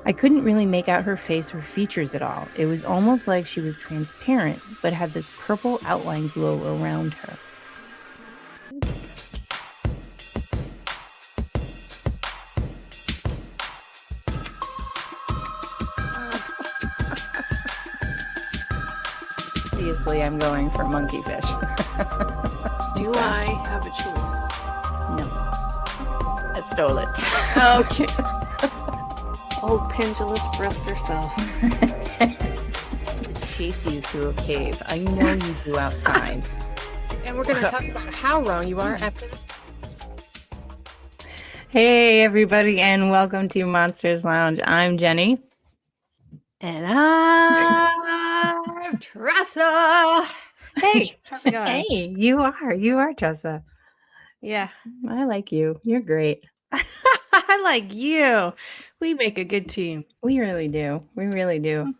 I couldn't really make out her face or features at all. It was almost like she was transparent, but had this purple outline glow around her. Obviously, I'm going for monkey fish. Do I have a choice? No. I stole it. Okay. Old pendulous breast herself. Chase you through a cave. I know you do outside. And we're going to talk about how wrong you are after this. Hey, everybody, and welcome to Monsters Lounge. I'm Jenny. And I'm Tressa. Hey, how's it going? Hey, you are Tressa. Yeah. I like you. You're great. I like you. We make a good team. We really do. We really do.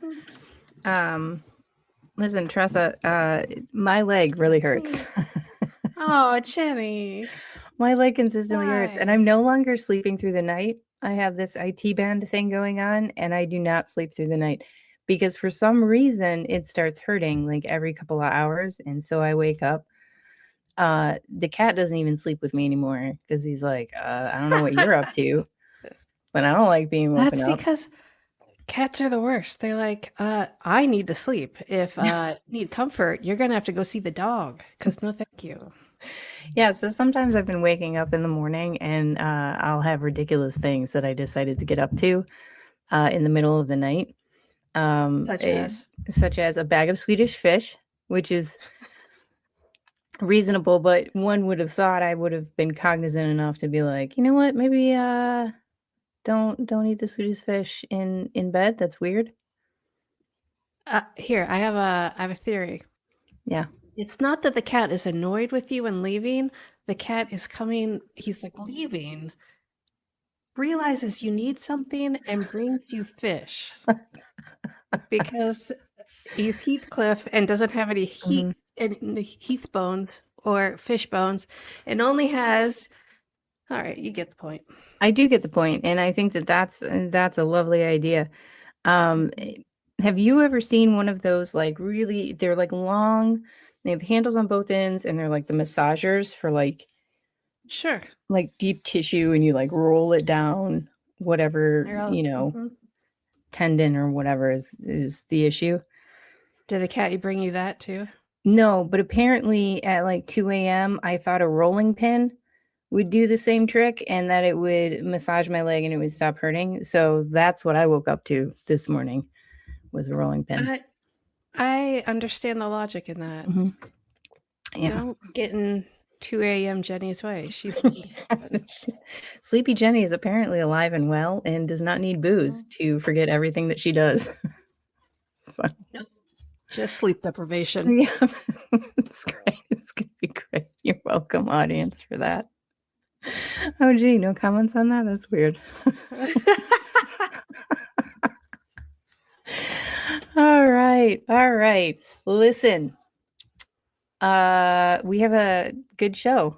Listen, Tressa, my leg really hurts. Oh, Jenny. My leg consistently hurts, and Why? I'm no longer sleeping through the night. I have this IT band thing going on, and I do not sleep through the night because for some reason it starts hurting like every couple of hours, and so I wake up. The cat doesn't even sleep with me anymore because he's like, I don't know what you're up to, but I don't like being woken That's up. because cats are the worst. They're like, I need to sleep. If need comfort, you're going to have to go see the dog because no thank you. Yeah, so sometimes I've been waking up in the morning and I'll have ridiculous things that I decided to get up to in the middle of the night. Such as a bag of Swedish fish, which is reasonable, but one would have thought I would have been cognizant enough to be like, you know what, maybe don't eat the Swedish fish in bed. That's weird. Here, I have a theory. Yeah. It's not that the cat is annoyed with you and leaving. The cat is coming, he's like leaving, realizes you need something and brings you fish. Because he's Heathcliff and doesn't have any heath bones or fish bones and only has, all right, you get the point. I do get the point, and I think that's a lovely idea. Have you ever seen one of those, like, really, they're like long, they have handles on both ends, and they're like the massagers for like, Sure, like deep tissue, and you like roll it down, whatever, tendon or whatever is the issue. Did the cat bring you that too? No, but apparently at like 2 a.m. I thought a rolling pin would do the same trick and that it would massage my leg and it would stop hurting. So that's what I woke up to this morning, was a rolling pin. I understand the logic in that. Yeah. Don't get in 2 a.m. Jenny's way. She's Sleepy Jenny is apparently alive and well and does not need booze to forget everything that she does. So. Nope. Just sleep deprivation. Yeah, it's great. It's gonna be great. You're welcome, audience, for that. Oh, gee, no comments on that? That's weird. All right. Listen, we have a good show.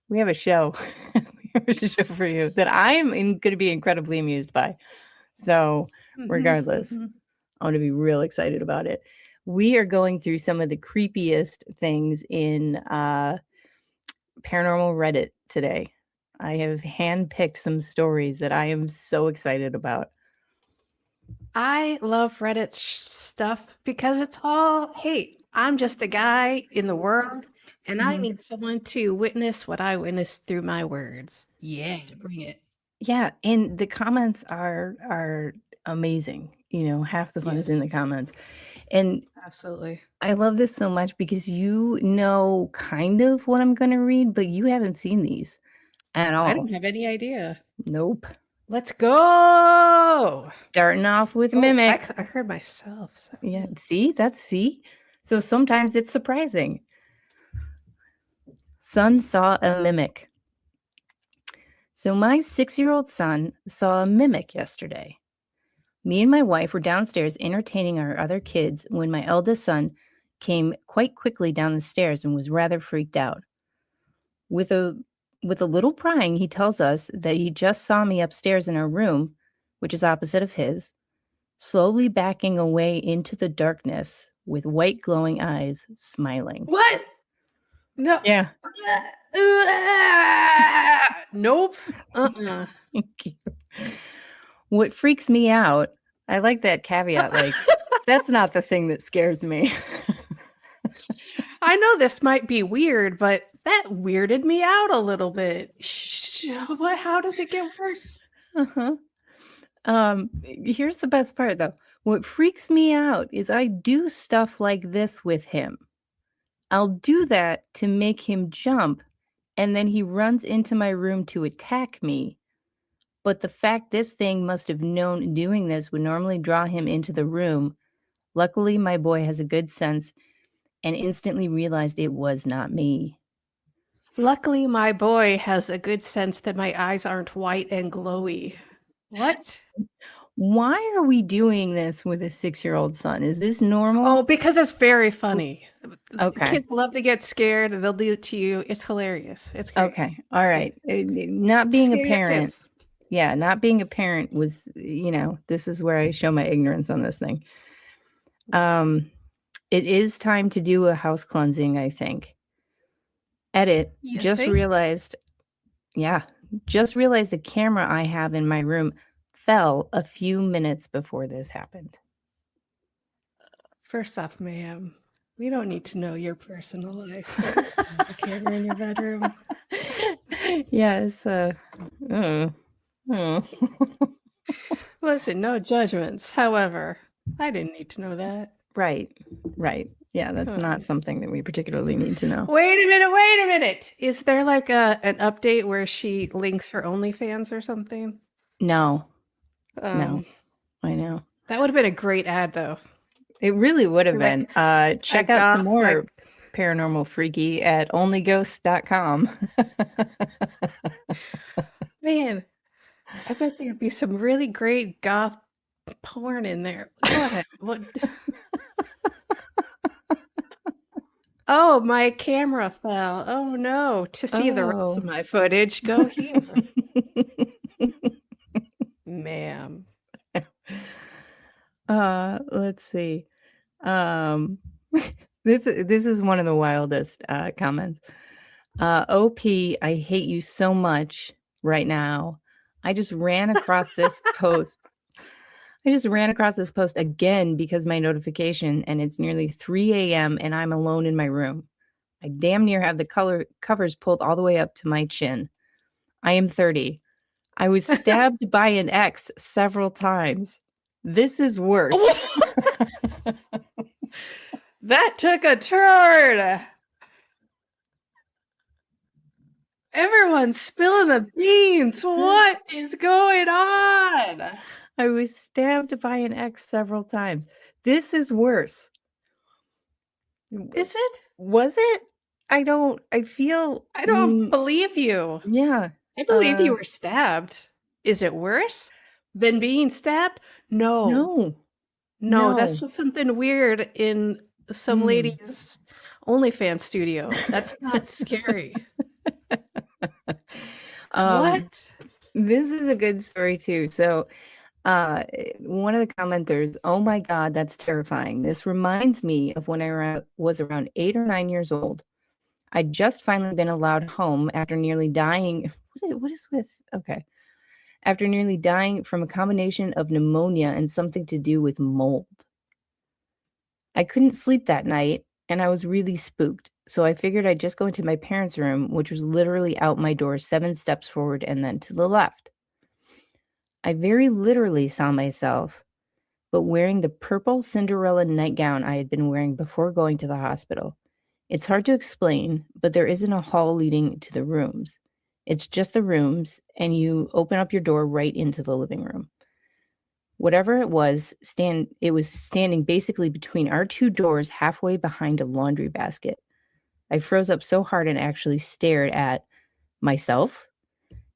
We have a show. We have a show for you that I'm going to be incredibly amused by. So regardless, I'm going to be real excited about it. We are going through some of the creepiest things in paranormal Reddit today. I have handpicked some stories that I am so excited about. I love Reddit stuff because it's all, hey, I'm just a guy in the world and I need someone to witness what I witnessed through my words. Yeah, bring it. Yeah, and the comments are amazing. You know, half the fun is in the comments. And absolutely. I love this so much because you know kind of what I'm going to read, but you haven't seen these at all. I don't have any idea. Nope. Let's go. Starting off with mimics. I heard myself. So. Yeah, see? So sometimes it's surprising. Son saw a mimic. So my 6-year-old son saw a mimic yesterday. Me and my wife were downstairs entertaining our other kids when my eldest son came quite quickly down the stairs and was rather freaked out. With a little prying, he tells us that he just saw me upstairs in our room which is opposite of his, slowly backing away into the darkness with white glowing eyes, smiling. What? No. Yeah. Nope. Thank you. What freaks me out, I like that caveat, like, that's not the thing that scares me. I know this might be weird, but that weirded me out a little bit. What? How does it get worse? Uh-huh. Here's the best part, though. What freaks me out is I do stuff like this with him. I'll do that to make him jump, and then he runs into my room to attack me. But the fact this thing must have known doing this would normally draw him into the room. Luckily, my boy has a good sense and instantly realized it was not me. Luckily, my boy has a good sense that my eyes aren't white and glowy. What? Why are we doing this with a 6-year-old son? Is this normal? Oh, because it's very funny. Okay. Kids love to get scared. They'll do it to you. It's hilarious. It's great. Okay. All right. Not being Scare a your parent. kids. Yeah, not being a parent was, this is where I show my ignorance on this thing. It is time to do a house cleansing, I think. Edit. Just realized the camera I have in my room fell a few minutes before this happened. First off, ma'am, we don't need to know your personal life. The camera in your bedroom. Yes. Listen, no judgments. However, I didn't need to know that. Right. Yeah, that's not something that we particularly need to know. Wait a minute. Is there like an update where she links her OnlyFans or something? No. No. I know. That would have been a great ad, though. It really would have been. Check out some more paranormal freaky at onlyghosts.com. Man, I bet there'd be some really great goth porn in there. Go ahead. What? Oh, my camera fell. Oh no. To see the rest of my footage, go here. Ma'am. Let's see. This is one of the wildest comments. OP, I hate you so much right now. I just ran across this post. Again because my notification, and it's nearly 3 a.m. and I'm alone in my room. I damn near have the covers pulled all the way up to my chin. I am 30. I was stabbed by an ex several times. This is worse. That took a turn. Everyone's spilling the beans. What is going on? I was stabbed by an ex several times. This is worse. Is it? Was it? I don't believe you. Yeah. I believe you were stabbed. Is it worse than being stabbed? No. No, that's just something weird in some lady's OnlyFans studio. That's not scary. What? This is a good story too. So one of the commenters, oh my God, that's terrifying. This reminds me of when I was around 8 or 9 years old. I'd just finally been allowed home after nearly dying. After nearly dying from a combination of pneumonia and something to do with mold. I couldn't sleep that night and I was really spooked. So I figured I'd just go into my parents' room, which was literally out my door 7 steps forward and then to the left. I very literally saw myself, but wearing the purple Cinderella nightgown I had been wearing before going to the hospital. It's hard to explain, but there isn't a hall leading to the rooms. It's just the rooms, and you open up your door right into the living room. Whatever it was standing basically between our 2 doors, halfway behind a laundry basket. I froze up so hard and actually stared at myself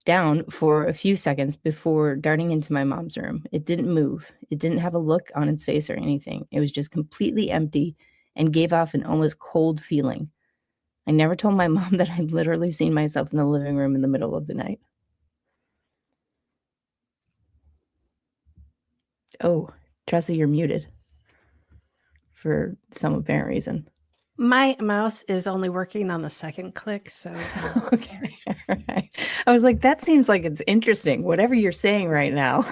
down for a few seconds before darting into my mom's room. It didn't move. It didn't have a look on its face or anything. It was just completely empty and gave off an almost cold feeling. I never told my mom that I'd literally seen myself in the living room in the middle of the night. Oh, Tressa, you're muted for some apparent reason. My mouse is only working on the second click, so Okay. All right. I was like, that seems like it's interesting, whatever you're saying right now.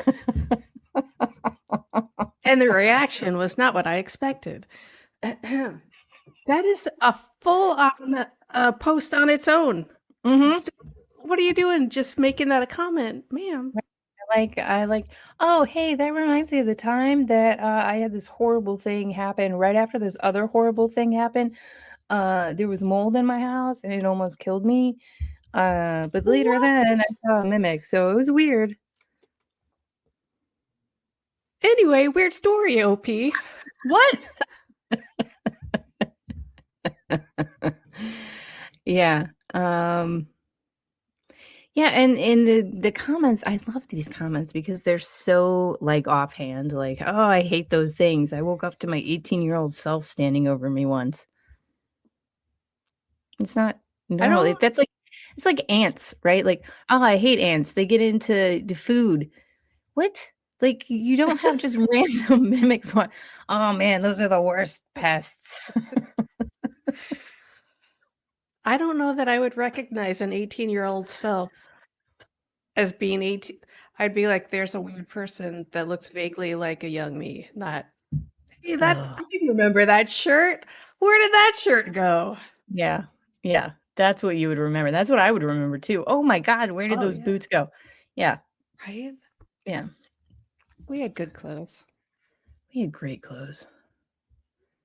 and the reaction was not what I expected. That is a full-on post on its own. Mm-hmm. What are you doing? Just making that a comment, ma'am. Oh, hey, that reminds me of the time that I had this horrible thing happen right after this other horrible thing happened. There was mold in my house and it almost killed me. But later then I What? saw a mimic, so it was weird. Anyway, weird story, OP. What? Yeah. Yeah, and in the comments, I love these comments because they're so like offhand, like, oh, I hate those things. I woke up to my 18-year-old self standing over me once. It's not I normal. don't. It's like ants, right? Like, oh, I hate ants. They get into the food. What? Like you don't have just random mimics. Oh man, those are the worst pests. I don't know that I would recognize an 18-year-old self as being 18. I'd be like, there's a weird person that looks vaguely like a young me. Not, hey, that Oh, I remember that shirt. Where did that shirt go? yeah. Yeah. That's what you would remember. That's what I would remember too. Oh my God, where did Oh those yeah, boots go? Yeah. right. Yeah. We had good clothes. We had great clothes.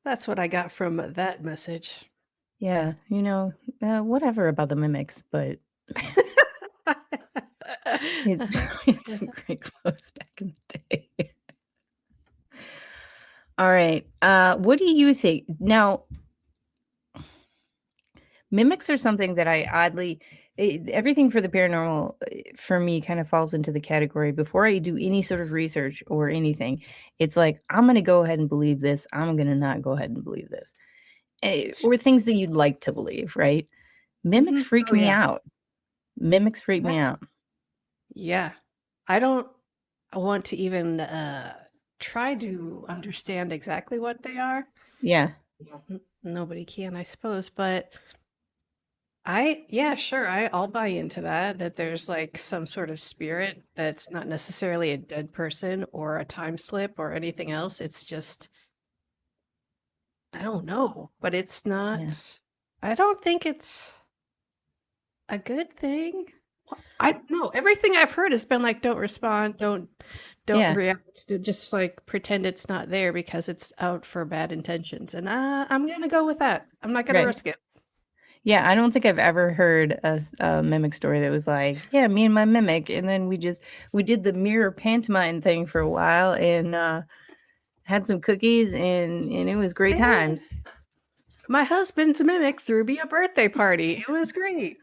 That's what I got from that message. Yeah, whatever about the mimics, but it's it's some great clothes back in the day. All right. What do you think? Now, mimics are something that everything for the paranormal for me kind of falls into the category before I do any sort of research or anything. It's like, I'm going to go ahead and believe this. I'm going to not go ahead and believe this. Or things that you'd like to believe, right? Mimics freak Oh me yeah. out. Mimics freak me Yeah. out. Yeah. I don't want to even try to understand exactly what they are. Yeah. Nobody can, I suppose, but yeah, sure, I'll buy into that, that there's like some sort of spirit that's not necessarily a dead person or a time slip or anything else. It's just, I don't know, but it's Yeah. not, I don't think it's a good thing. I no, everything I've heard has been like, don't respond, don't Yeah. react, to just like pretend it's not there because it's out for bad intentions. And I'm gonna go with that. I'm not gonna Right. risk it. Yeah, I don't think I've ever heard a mimic story that was like, yeah, me and my mimic, and then we did the mirror pantomime thing for a while and had some cookies and it was great Eh, times. my husband's mimic threw me a birthday party. It was great.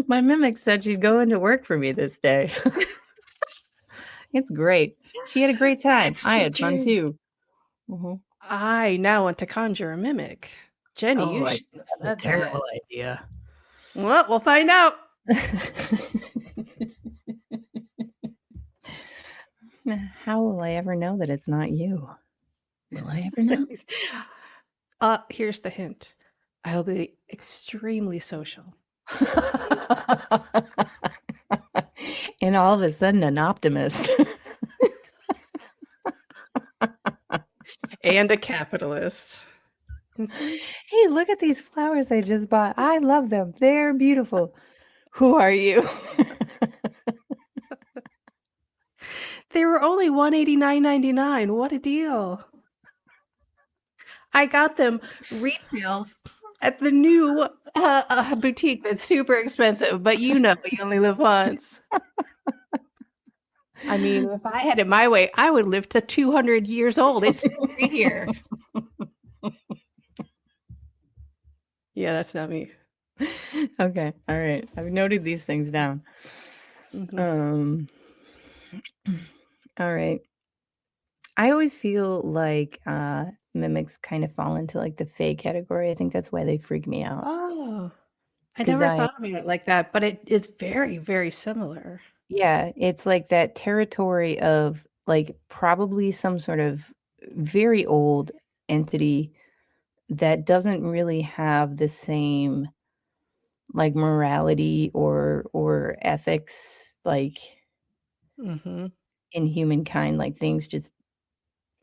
My mimic said she'd go into work for me this day. It's great. She had a great time. That's I the had fun dream. too. Mhm. I now want to conjure a mimic. Jenny, Oh, you I shouldn't think have that's a said terrible that. idea. Well, we'll find out. How will I ever know that it's not you? Will I ever know? Here's the hint. I'll be extremely social And all of a sudden, an optimist. and a capitalist. Mhm. Hey, look at these flowers I just bought. I love them. They're beautiful. Who are you? They were only $189.99. What a deal. I got them retail at the new boutique that's super expensive, but you know you only live once. I mean, if I had it my way, I would live to 200 years old. It's great here. Yeah, that's not me. Okay. All right. I've noted these things down. Hmm. Um, all right. I always feel like mimics kind of fall into like the fake category. I think that's why they freak me out. Oh, I Because never thought about it like that, but it is very, very similar. yeah, it's like that territory of like probably some sort of very old entity that doesn't really have the same like morality or ethics like Mm-hmm. in humankind. Like things just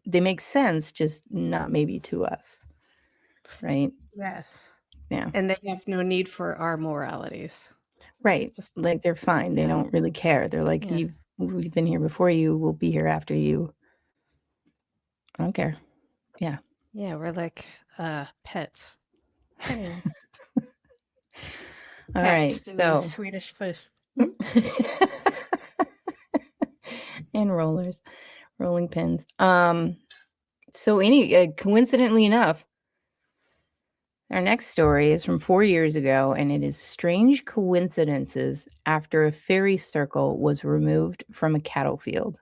they make sense, just not maybe to us, right? Yes. Yeah. And they have no need for our moralities. Right. Just, Like they're fine. They yeah. don't really care. They're like, Yeah. we've been here before you, we'll be here after you. I don't care. Yeah. Yeah, we're like pets. Hey, All right. pets doing So Swedish fish. Hmm? and rollers, rolling pins. So coincidentally enough, our next story is from 4 years ago, and it is strange coincidences after a fairy circle was removed from a cattle field.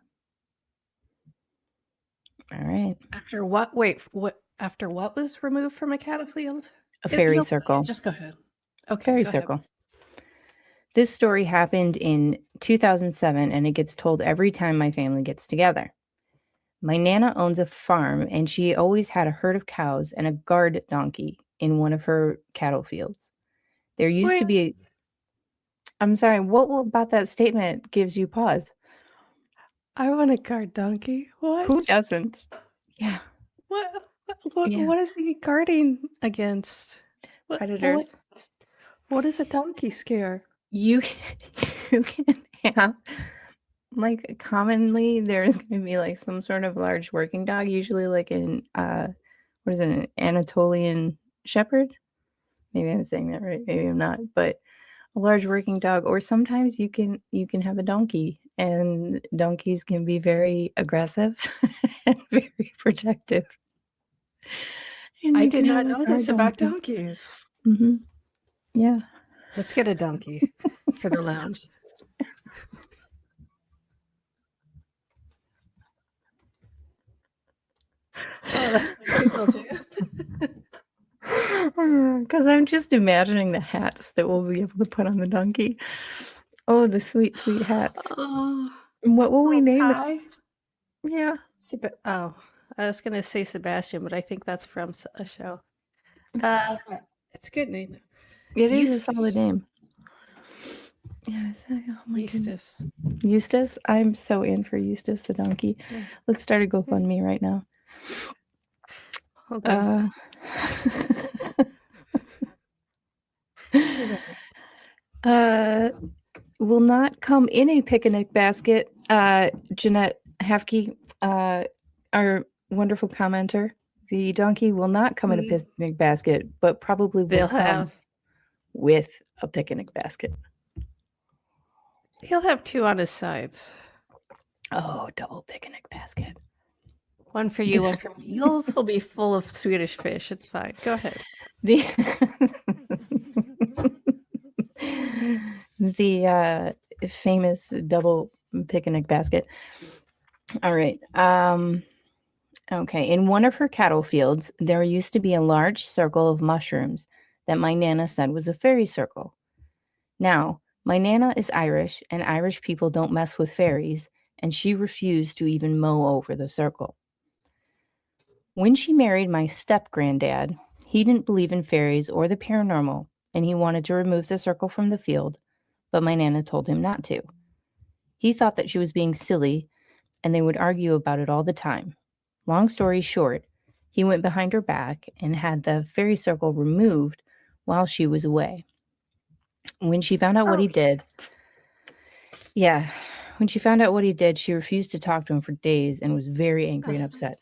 All right. After what? Wait, what? After what was removed from a cattle field? A fairy You'll circle. just go ahead. Okay, Fairy go ahead. circle. This story happened in 2007, and it gets told every time my family gets together. My Nana owns a farm, and she always had a herd of cows and a guard donkey in one of her cattle fields. There used to Wait, be I'm sorry, what about that statement gives you pause? I want a guard donkey. What? Who doesn't? Yeah, What? What? yeah, What is he guarding against? What? predators. What is a donkey scare? You you can have like commonly there's going to be like some sort of large working dog, usually like an what is it, an Anatolian shepherd? Maybe I'm saying that right, maybe I'm not, but a large working dog, or sometimes you can have a donkey, and donkeys can be very aggressive and very protective. And I you did can have not a know guard this about donkey. donkeys. Yeah. Let's get a donkey for the lounge. Oh, that makes me feel too. Because I'm just imagining the hats that we'll be able to put on the donkey. Oh, the sweet, sweet hats. Oh, And what will we little name it? tie. Yeah, Oh, I was gonna say Sebastian, but I think that's from a show. It's a good name. it is a solid Eustace. name. Yeah, oh my goodness. Eustace. Eustace, I'm so in for Eustace the donkey. Yeah. Let's start a GoFundMe right now. Okay. Uh, Too bad. uh, will not come in a picnic basket. Jeanette Hafke, our wonderful commenter. The donkey will not come in a Mm, picnic basket, but probably will They'll come have with a picnic basket. he'll have two on his sides. Oh, double picnic basket. One for you, one for me. You'll also be full of Swedish fish. It's fine. Go ahead. The the famous double picnic basket. All right. Okay. In one of her cattle fields, there used to be a large circle of mushrooms that my Nana said was a fairy circle. Now, my Nana is Irish, and Irish people don't mess with fairies, and she refused to even mow over the circle. When she married my step granddad, he didn't believe in fairies or the paranormal, and he wanted to remove the circle from the field, but my Nana told him not to. He thought that she was being silly, and they would argue about it all the time. Long story short, he went behind her back and had the fairy circle removed while she was away. When she found out what Oh, he did, yeah, when she found out what he did, she refused to talk to him for days and was very angry and upset.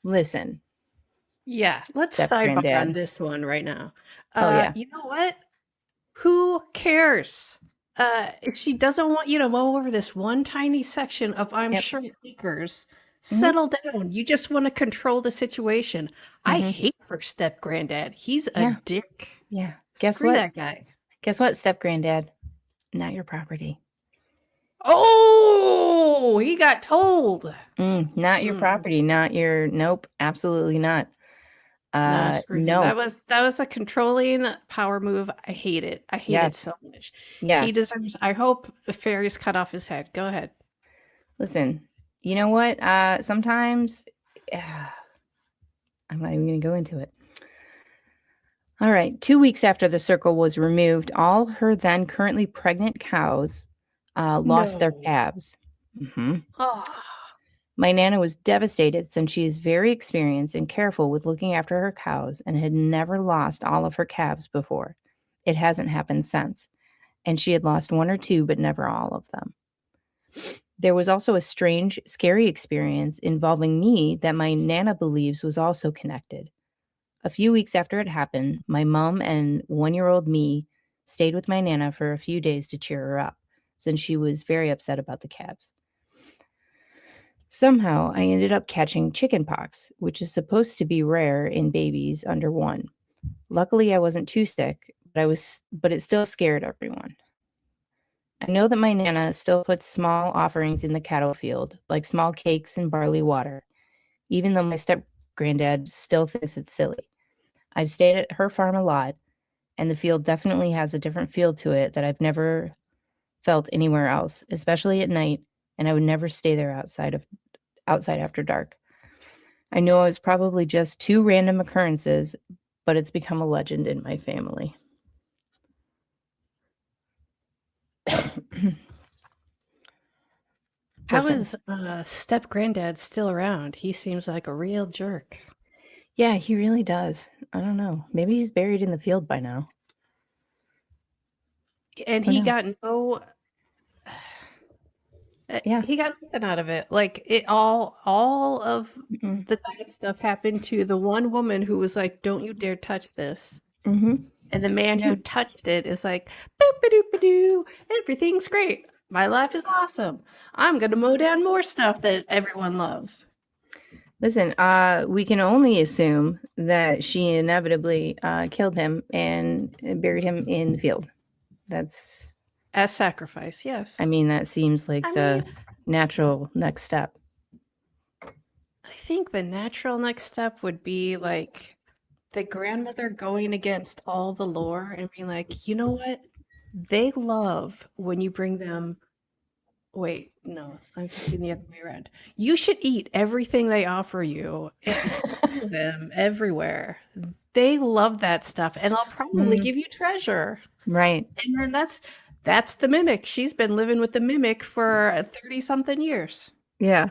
Listen, yeah. Let's step sidebar on granddad. this one right now. Oh, yeah. You know what? Who cares? If she doesn't want you to mow over this one tiny section of, I'm Yep. sure, acres, Hmm. settle down. You just want to control the situation. I Hmm. hate her step granddad. He's a Yeah. dick. Yeah. Guess Screw what? that guy. Guess what, step granddad? Not your property. Oh, he got told. Not your Mm. property. Not your. Nope. Absolutely not. Nah, screw him. No. That was a controlling power move. I hate it. I hate it Yes. so much. Yeah. He deserves. I hope the fairies cut off his head. Go ahead. Listen. You know what? Sometimes I'm not even going to go into it. All right. 2 weeks after the circle was removed, all her then currently pregnant cows lost their No. calves. hmm Oh, My Nana was devastated since she is very experienced and careful with looking after her cows and had never lost all of her calves before. It hasn't happened since, and she had lost one or two, but never all of them. There was also a strange, scary experience involving me that my Nana believes was also connected. A few weeks after it happened, my mom and 1-year-old me stayed with my Nana for a few days to cheer her up, since she was very upset about the calves. Somehow, I ended up catching chicken pox, which is supposed to be rare in babies under 1. Luckily, I wasn't too sick, but it still scared everyone. I know that my Nana still puts small offerings in the cattle field, like small cakes and barley water, even though my step granddad still thinks it's silly. I've stayed at her farm a lot, and the field definitely has a different feel to it that I've never felt anywhere else, especially at night, and I would never stay there outside after dark. I know it was probably just 2 random occurrences, but it's become a legend in my family. how Listen. is step granddad still around? He seems like a real jerk. Yeah, he really does. I don't know. Maybe he's buried in the field by now. And Who knows? Yeah. he got nothing out of it. Like it all of Mm-mm. the bad stuff happened to the one woman who was like, "Don't you dare touch this." Mhm. And the man Yeah. who touched it is like, boop a doop a doo, everything's great. My life is awesome. I'm gonna mow down more stuff that everyone loves. Listen, we can only assume that she inevitably killed him and buried him in the field. That's, As sacrifice, I yes. mean, that seems like I mean, the natural next step. I think the natural next step would be like the grandmother going against all the lore and being like, you know what? They love when you bring them. Wait, no, I'm thinking the other way around. You should eat everything they offer you and follow them everywhere. They love that stuff and they'll probably Mhm. give you treasure. Right. And then that's the mimic. She's been living with the mimic for 30 something years. Yeah.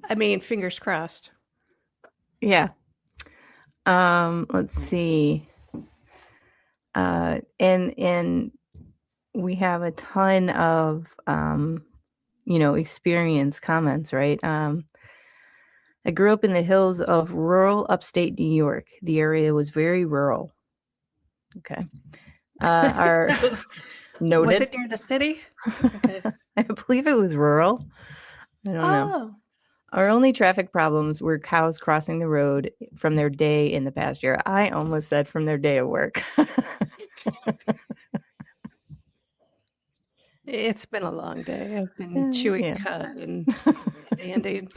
I mean, fingers crossed. Yeah. Let's see. And we have a ton of experience comments, right? I grew up in the hills of rural upstate New York. The area was very rural. Okay. Our Was noted. it near the city? Okay. I believe it was rural. I don't know. Oh, Our only traffic problems were cows crossing the road from their day in the pasture. I almost said from their day at work. it's been a long day. I've been chewing Yeah. cud and standing.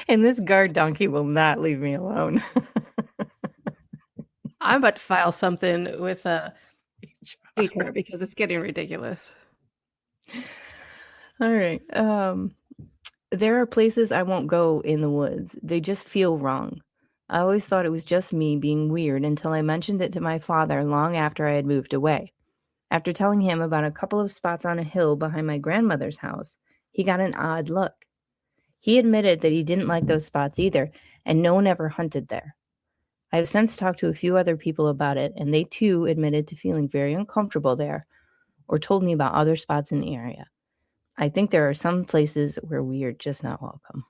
And this guard donkey will not leave me alone. I'm about to file something with HR because it's getting ridiculous. All right. There are places I won't go in the woods. They just feel wrong. I always thought it was just me being weird until I mentioned it to my father long after I had moved away. After telling him about a couple of spots on a hill behind my grandmother's house, he got an odd look. He admitted that he didn't like those spots either, and no one ever hunted there. I have since talked to a few other people about it, and they too admitted to feeling very uncomfortable there or told me about other spots in the area. I think there are some places where we are just not welcome.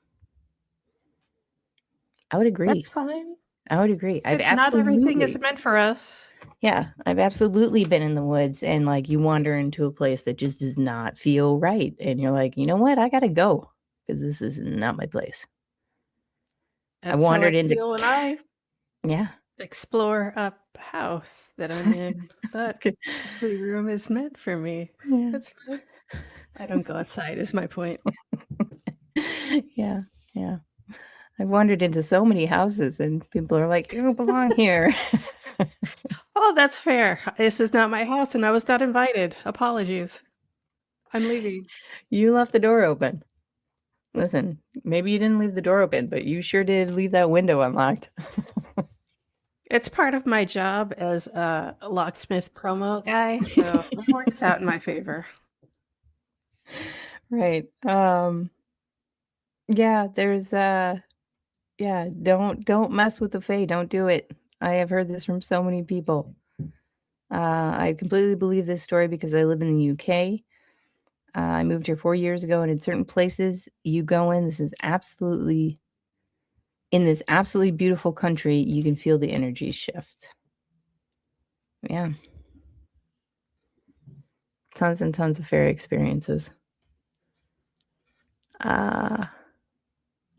I would That's agree. fine. I would agree. I've Not everything is absolutely, meant for us. yeah, I've absolutely been in the woods and like you wander into a place that just does not feel right. And you're like, you know what? I got to go because this is not my place. I That's how I wandered into, feel when I yeah. explore a house that I'm in. But every room is meant for me. Yeah. That's fine. I don't go outside, is my point. Yeah. Yeah. I wandered into so many houses and people are like, you don't belong here. Oh, that's fair. This is not my house and I was not invited. Apologies. I'm leaving. You left the door open. Listen, maybe you didn't leave the door open, but you sure did leave that window unlocked. It's part of my job as a locksmith promo guy, so it works out in my favor. Right. Yeah, there's yeah, don't mess with the Fae. Don't do it. I have heard this from so many people. I completely believe this story because I live in the UK. I moved here 4 years ago, and in certain places you go in, in this absolutely beautiful country, you can feel the energy shift. Yeah. Tons and tons of fairy experiences.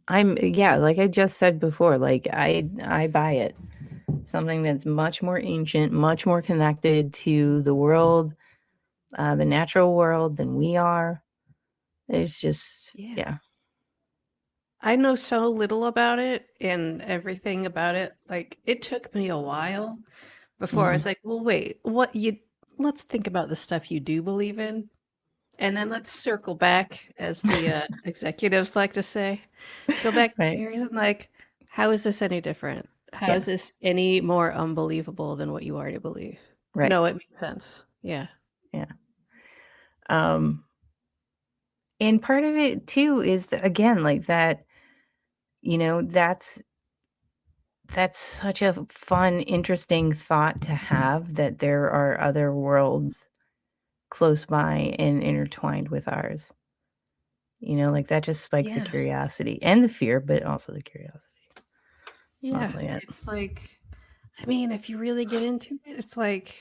Like I just said before, like I buy it. Something that's much more ancient, much more connected to the world, the natural world than we are. It's just, yeah. I know so little about it and everything about it. Like, it took me a while before I was like, well, wait, let's think about the stuff you do believe in, and then let's circle back, as the executives like to say. Go back to Right. fairies and like, how is this any different? How Yeah. is this any more unbelievable than what you already believe? Right. No, it makes sense. Yeah. Yeah. Um, and part of it too is that, again, like that, that's such a fun, interesting thought to have that there are other worlds close by and intertwined with ours. Like that just spikes the Yeah. curiosity and the fear, but also the curiosity. It's Yeah. mostly it. It's like, I mean, if you really get into it, it's like,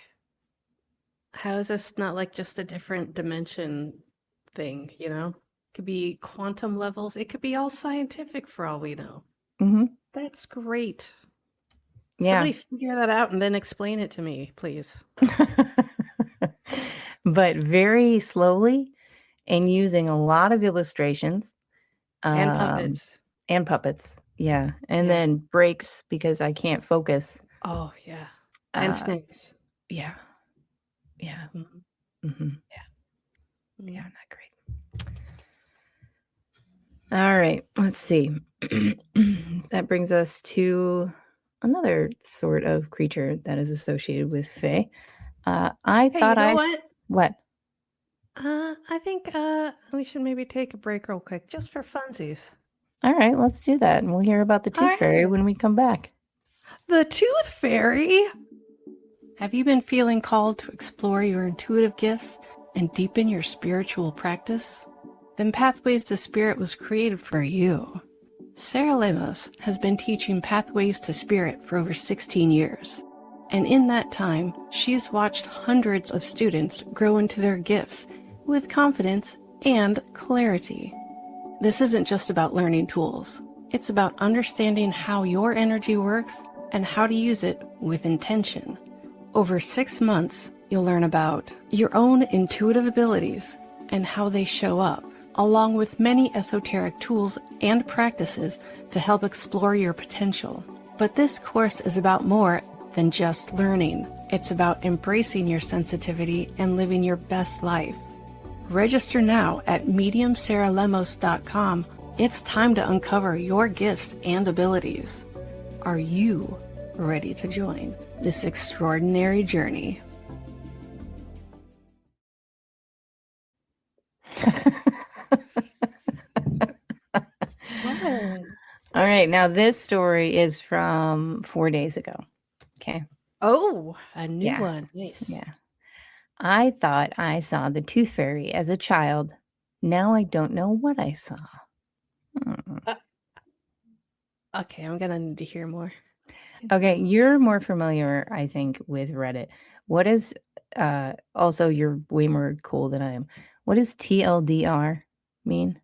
how is this not like just a different dimension thing, you know? It could be quantum levels. It could be all scientific for all we know. Mm-hmm. That's great. Yeah. Somebody figure that out and then explain it to me, please. But very slowly and using a lot of illustrations, And um, puppets. and puppets. Yeah. And Yeah. then breaks because I can't focus. Oh, yeah. And Uh, snakes. yeah. Yeah. Mhm. Mm-hmm. Yeah. Yeah. Mhm. Not great. All right. Let's see. That brings us to another sort of creature that is associated with Fae. I Hey, you thought know I. what? What? I think we should maybe take a break real quick, just for funsies. All right. Let's do that. And we'll hear about the All Tooth Fairy right. when we come back. The Tooth Fairy. Have you been feeling called to explore your intuitive gifts and deepen your spiritual practice? Then Pathways to Spirit was created for you. Sarah Lemos has been teaching Pathways to Spirit for over 16 years. And in that time, she's watched hundreds of students grow into their gifts with confidence and clarity. This isn't just about learning tools. It's about understanding how your energy works and how to use it with intention. Over 6 months, you'll learn about your own intuitive abilities and how they show up, along with many esoteric tools and practices to help explore your potential. But this course is about more than just learning. It's about embracing your sensitivity and living your best life. Register now at mediumsarahlemos.com. It's time to uncover your gifts and abilities. Are you ready to join this extraordinary journey? What? All right. Now, this story is from 4 days ago. Okay. Oh, a new Yeah. one. Nice. Yeah. I thought I saw the Tooth Fairy as a child. Now I don't know what I saw. Hmm. Uh, okay, I'm gonna need to hear more. Okay. You're more familiar, I think, with Reddit. What is, also, you're way more cool than I am. What does TLDR mean?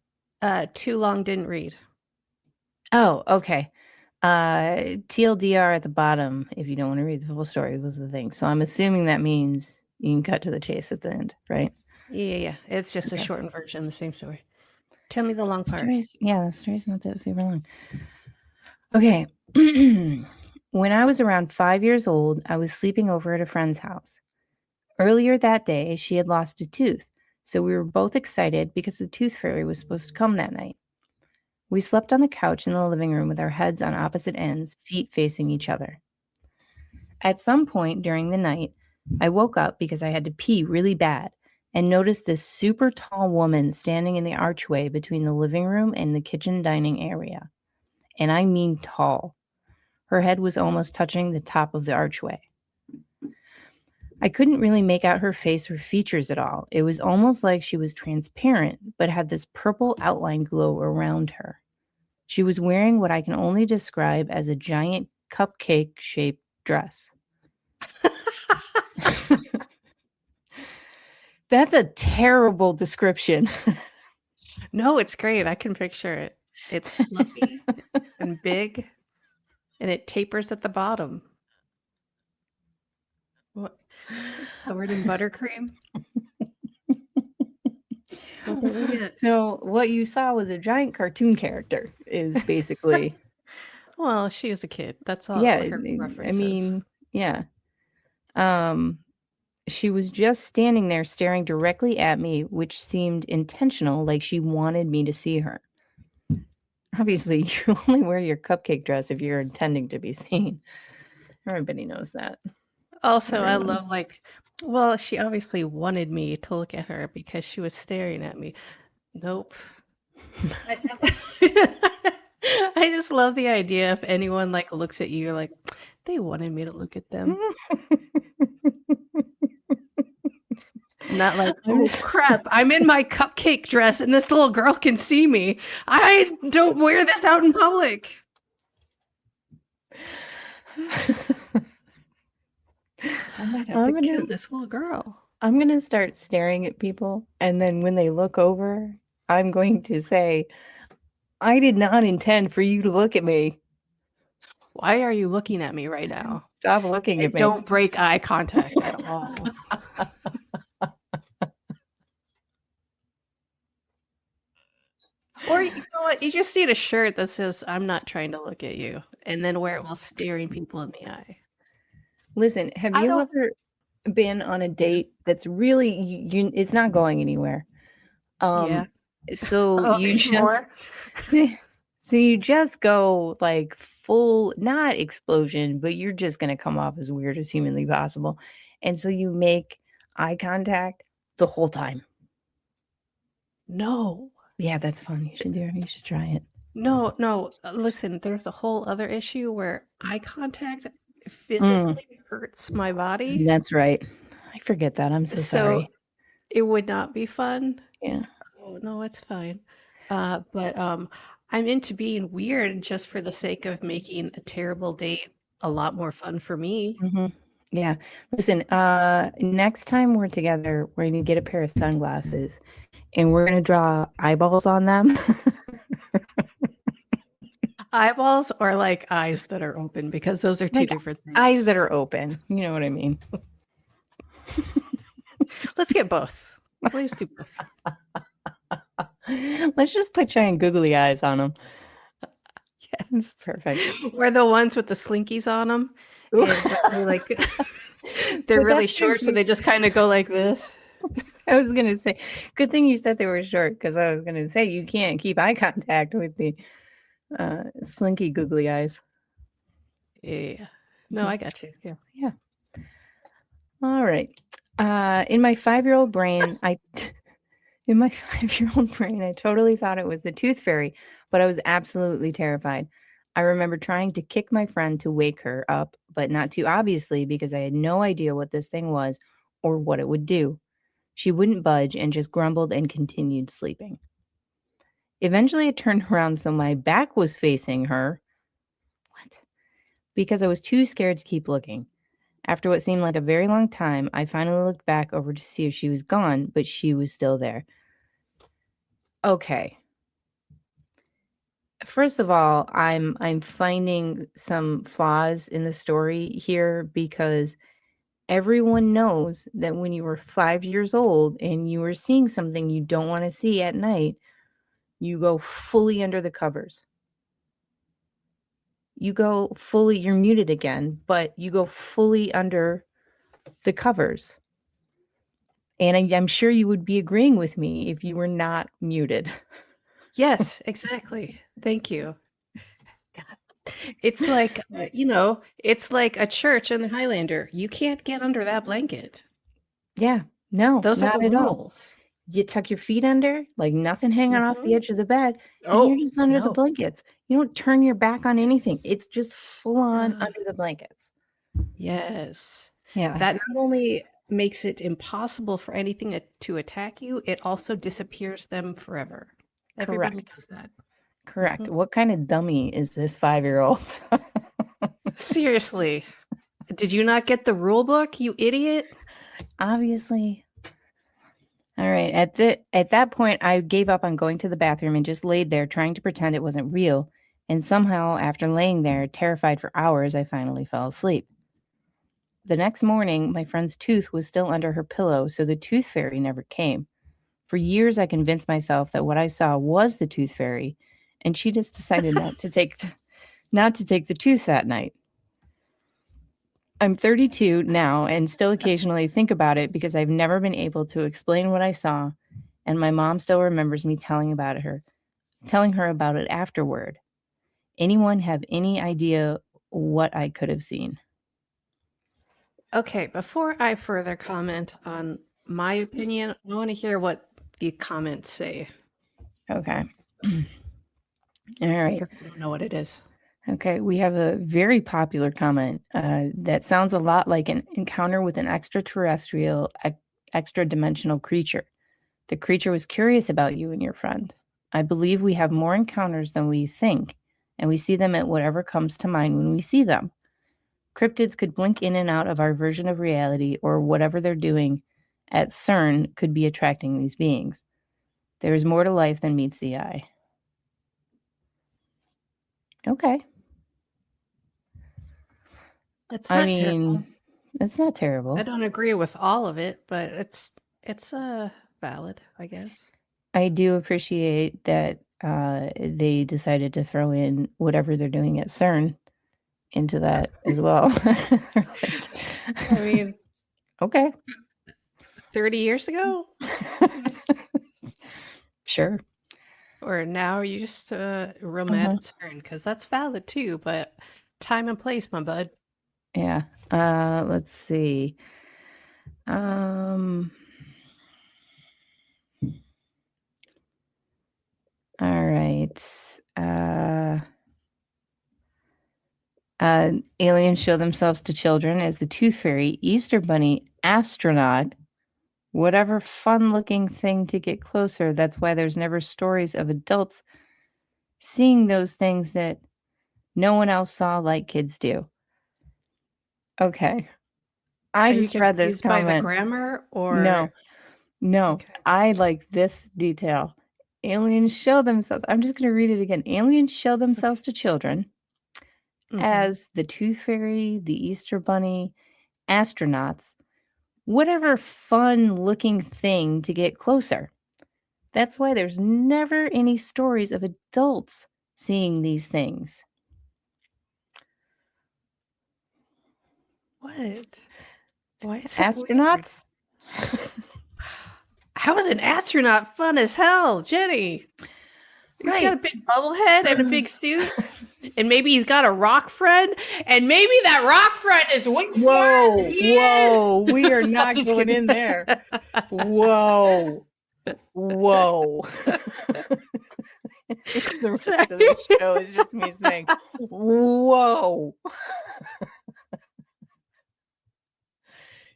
Too long didn't read. Oh, okay. TLDR at the bottom, if you don't want to read the full story, was the thing. So I'm assuming that means you can cut to the chase at the end, right? Yeah. It's just a Okay. shortened version, the same story. Tell me the long part. The story's not that super long. Okay. When I was around 5 years old, I was sleeping over at a friend's house. Earlier that day, she had lost a tooth, so we were both excited because the tooth fairy was supposed to come that night. We slept on the couch in the living room with our heads on opposite ends, feet facing each other. At some point during the night, I woke up because I had to pee really bad and noticed this super tall woman standing in the archway between the living room and the kitchen dining area. And I mean tall. Her head was almost touching the top of the archway. I couldn't really make out her face or features at all. It was almost like she was transparent, but had this purple outline glow around her. She was wearing what I can only describe as a giant cupcake-shaped dress. That's a terrible description. No, it's great. I can picture it. It's fluffy and big, and it tapers at the bottom. What? Covered in buttercream? So what you saw was a giant cartoon character, is basically. Well, she was a kid. That's all Yeah, her I references. mean, yeah. She was just standing there staring directly at me, which seemed intentional, like she wanted me to see her. Obviously, you only wear your cupcake dress if you're intending to be seen. Everybody knows that. Also, I Everyone. love well, she obviously wanted me to look at her because she was staring at me. Nope. I just love the idea if anyone looks at you like they wanted me to look at them. Not like, oh crap, I'm in my cupcake dress and this little girl can see me. I don't wear this out in public. I might have to kill this little girl. I'm going to start staring at people, and then when they look over, I'm going to say, I did not intend for you to look at me. Why are you looking at me right now? Stop looking at me. Don't break eye contact at all. Or you know what? You just need a shirt that says, I'm not trying to look at you, and then wear it while staring people in the eye. Listen, have you ever been on a date that's really, it's not going anywhere? Yeah. So you just, so you just go like full, not explosion, but you're just going to come off as weird as humanly possible. And so you make eye contact the whole time. No. Yeah, that's fun. You should do it. You should try it. No. Listen, there's a whole other issue where eye contact physically hurts my body. That's right. I forget that. I'm so sorry. It would not be fun. Yeah. Oh, no, it's fine. But I'm into being weird just for the sake of making a terrible date a lot more fun for me. Mm-hmm. Yeah. Listen, next time we're together, we're going to get a pair of sunglasses and we're going to draw eyeballs on them. Eyeballs or like eyes that are open, because those are two different things. Eyes that are open. You know what I mean? Let's get both. Please do both. Let's just put giant googly eyes on them. Yes. That's perfect. We're the ones with the slinkies on them. They're really short, so they just kind of go like this. I was going to say, good thing you said they were short, because I was going to say you can't keep eye contact with the slinky googly eyes. Yeah. No, I got you. Yeah. All right. In my 5-year-old brain, I totally thought it was the tooth fairy, but I was absolutely terrified. I remember trying to kick my friend to wake her up, but not too obviously because I had no idea what this thing was or what it would do. She wouldn't budge and just grumbled and continued sleeping. Eventually, I turned around so my back was facing her. What? Because I was too scared to keep looking. After what seemed like a very long time, I finally looked back over to see if she was gone, but she was still there. Okay. First of all, I'm finding some flaws in the story here because everyone knows that when you were 5 years old and you were seeing something you don't want to see at night, you go fully under the covers. You're muted again, but you go fully under the covers. And I'm sure you would be agreeing with me if you were not muted. Yes, exactly. Thank you. It's like, it's like a church in the Highlander. You can't get under that blanket. Yeah, no, Those are not the at all. rules. You tuck your feet under, like nothing hanging off the Mhm. edge of the bed, and you're Oh, just under the no. blankets. You don't turn your back on anything. It's just full on Ah, under the blankets. yes. Yeah, That not only makes it impossible for anything to attack you, it also disappears them forever. Everybody correct. knows that. Correct. Mhm. What kind of dummy is this 5-year-old? Seriously, did you not get the rule book, you idiot? Obviously. All right. At that point, I gave up on going to the bathroom and just laid there trying to pretend it wasn't real. And somehow, after laying there, terrified for hours, I finally fell asleep. The next morning, my friend's tooth was still under her pillow, so the tooth fairy never came. For years, I convinced myself that what I saw was the tooth fairy, and she just decided not to take the tooth that night. I'm 32 now and still occasionally think about it because I've never been able to explain what I saw, and my mom still remembers me telling her about it afterward. Anyone have any idea what I could have seen? Okay, before I further comment on my opinion, I want to hear what the comments say Okay. All right. because I don't know what it is. Okay, we have a very popular comment that sounds a lot like an encounter with an extraterrestrial, extra dimensional creature. The creature was curious about you and your friend. I believe we have more encounters than we think, and we see them at whatever comes to mind when we see them. Cryptids could blink in and out of our version of reality, or whatever they're doing at CERN could be attracting these beings. There is more to life than meets the eye. Okay. It's I not terrible. mean, it's not I terrible. don't agree with all of it, but it's valid, I guess. I do appreciate that they decided to throw in whatever they're doing at CERN into that as well. I mean, Okay. 30 years ago? Sure. Or now you just real mad at CERN, because that's valid too, but time and place, my bud. Yeah. Let's see. All right. Aliens show themselves to children as the Tooth Fairy, Easter Bunny, astronaut, whatever fun-looking thing to get closer. That's why there's never stories of adults seeing those things that no one else saw like kids do. Okay. I Are you just read this confused by the comment. grammar No, or okay. I like this detail. Aliens show themselves. I'm just going to read it again. Aliens show themselves to children Mhm. as the Tooth Fairy, the Easter Bunny, astronauts, whatever fun looking thing to get closer. That's why there's never any stories of adults seeing these things. What? Why is it Astronauts? weird? How is an astronaut fun as hell, Jenny? He's got a Right. big bubble head and a big suit. And maybe he's got a rock friend. And maybe that rock friend is way smarter than he is. We are not Just going kidding. in there. Whoa. The rest of the show is just me saying, whoa.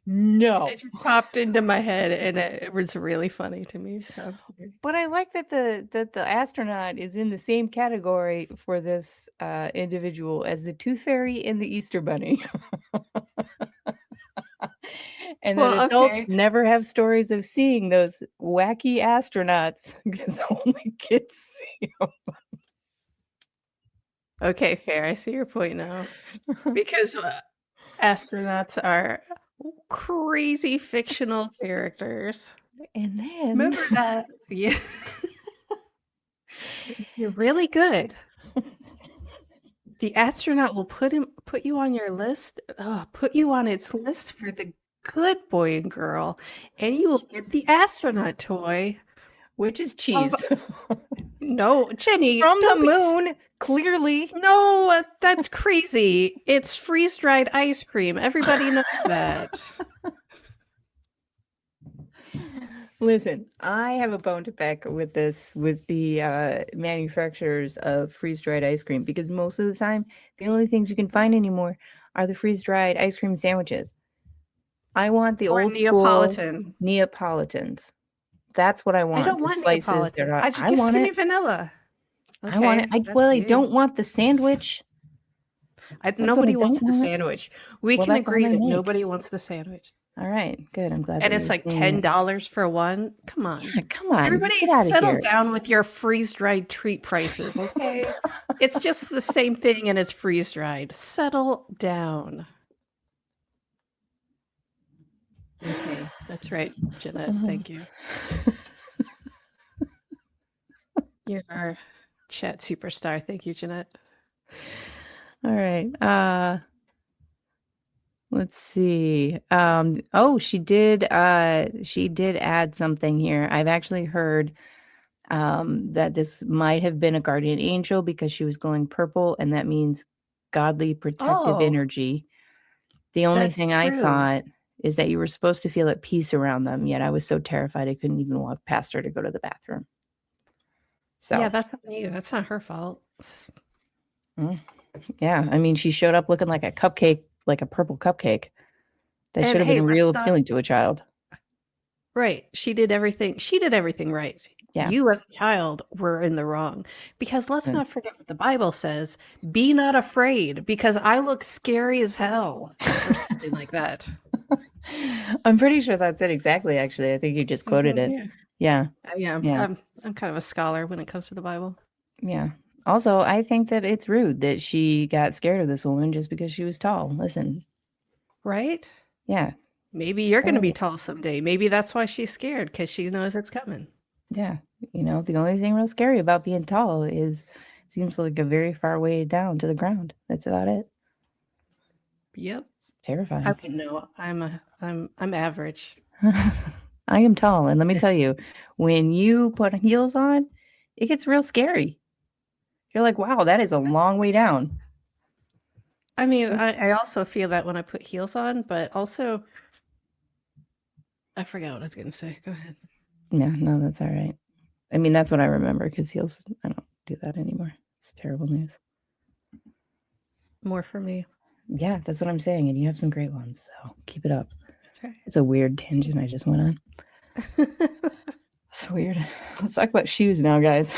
No. It just popped into my head and it was really funny to me. So I'm sorry. But I like that the astronaut is in the same category for this individual as the Tooth Fairy and the Easter Bunny. And that Well, adults okay. never have stories of seeing those wacky astronauts because only kids see them. Okay, fair. I see your point now. Because astronauts are crazy fictional characters. And then Remember that? Yeah. You're really good. The astronaut will put you on your list, put you on its list for the good boy and girl, and you will get the astronaut toy. which is cheese. No, Jenny, From the don't be moon, clearly. No, that's crazy. It's freeze-dried ice cream. Everybody knows that. Listen, I have a bone to pick with this, with the manufacturers of freeze-dried ice cream, because most of the time, the only things you can find anymore are the freeze-dried ice cream sandwiches. I want the Or old school Neapolitan. Neapolitans. That's what I I want. don't The want slices, they're Neapolitan. not. I Just want give me it. vanilla. I want it. Okay, that's I you. don't want the sandwich. That's what I Nobody wants don't the want. sandwich. We Well, can that's all agree they that make. nobody wants the sandwich. All right, good. I'm glad And that it's you're like seeing it. $10 for one. Come on. Yeah, come on, Everybody get out of settle here. down with your freeze-dried treat prices, okay? It's just the same thing and it's freeze-dried. Settle down. Okay, that's right, Jeanette. Thank you. You're our chat superstar. Thank you, Jeanette. All right. Let's see. Oh, she did add something here. I've actually heard that this might have been a guardian angel because she was glowing purple, and that means godly protective Oh, energy. The only that's thing I true. thought is that you were supposed to feel at peace around them, yet I was so terrified I couldn't even walk past her to go to the bathroom. So Yeah, that's not you. That's not her fault. yeah, I mean, she showed up looking like a cupcake, like a purple cupcake. That And should have hey, been real let's not appealing to a child. right. She did everything. She did everything right. Yeah. You as a child were in the wrong. Because let's Right. not forget what the Bible says. Be not afraid, because I look scary as hell. Or something like that. I'm pretty sure that's it exactly, actually. I think you just quoted it. Yeah. Yeah. Yeah. I'm kind of a scholar when it comes to the Bible. Yeah. Also, I think that it's rude that she got scared of this woman just because she was tall. Listen. Right? Yeah. Maybe you're going to be Sorry. tall someday. Maybe that's why she's scared, because she knows it's coming. Yeah. You know, the only thing real scary about being tall is it seems like a very far way down to the ground. That's about it. Yep. It's terrifying. I wouldn't know. I'm average. I am tall, and let me tell you, when you put heels on, it gets real scary. You're like, wow, that is a long way down. I mean, I also feel that when I put heels on, but also, I forgot what I was going to say. Go ahead. Yeah, no, that's all right. I mean, that's what I remember because heels, I don't do that anymore. It's terrible news. More for me. Yeah, that's what I'm saying. And you have some great ones, so keep it up. That's right. It's a weird tangent I just went on. It's weird. Let's talk about shoes now, guys.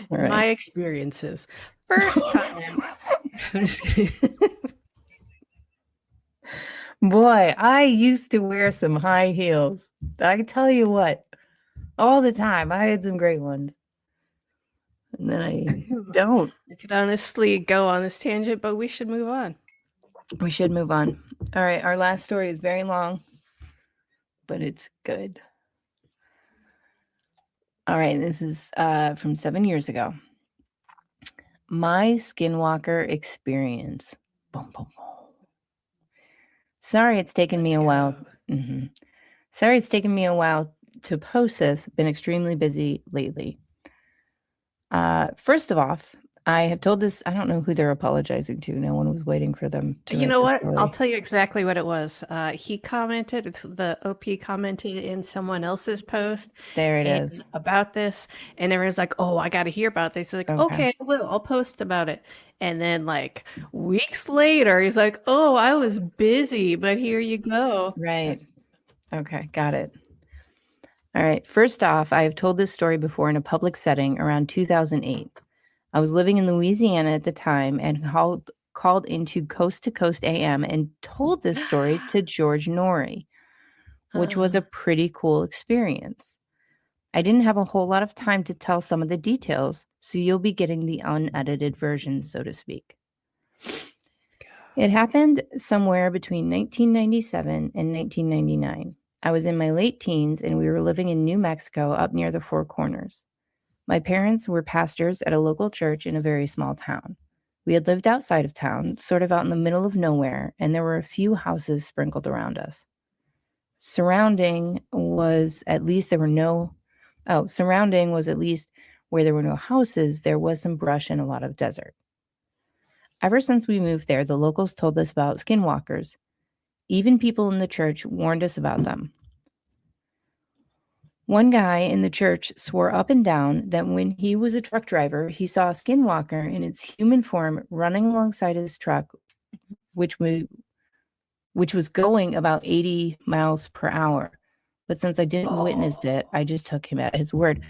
All right. My experiences. First time. I'm just kidding. Boy, I used to wear some high heels. I tell you what, all the time. I had some great ones. And then I don't. I could honestly go on this tangent, but we should move on. We should move on. All right, our last story is very long, but it's good. All right, this is from 7 years ago. My Skinwalker experience. Boom, boom, boom. Sorry, it's taken me a while. Sorry, it's taken me a while to post this. Been extremely busy lately. First of all, I have told this. I don't know who they're apologizing to. No one was waiting for them to. You know what? I'll tell you exactly what it was. He commented. The OP commented in someone else's post. There it is about this, and everyone's like, "Oh, I got to hear about this." He's like, "Okay, I will. I'll post about it." And then, like weeks later, he's like, "Oh, I was busy, but here you go." Right. Okay, got it. All right. First off, I have told this story before in a public setting around 2008. I was living in Louisiana at the time and called into Coast to Coast AM and told this story to George Norrie, which was a pretty cool experience. I didn't have a whole lot of time to tell some of the details, so you'll be getting the unedited version, so to speak. It happened somewhere between 1997 and 1999. I was in my late teens and we were living in New Mexico up near the Four Corners. My parents were pastors at a local church in a very small town. We had lived outside of town, sort of out in the middle of nowhere, and there were a few houses sprinkled around us. Surrounding was, at least there were no surrounding was at least where there were no houses, there was some brush and a lot of desert. Ever since we moved there, the locals told us about skinwalkers. Even people in the church warned us about them. One guy in the church swore up and down that when he was a truck driver, he saw a skinwalker in its human form running alongside his truck, which was going about 80 miles per hour. But since I didn't witness it, I just took him at his word.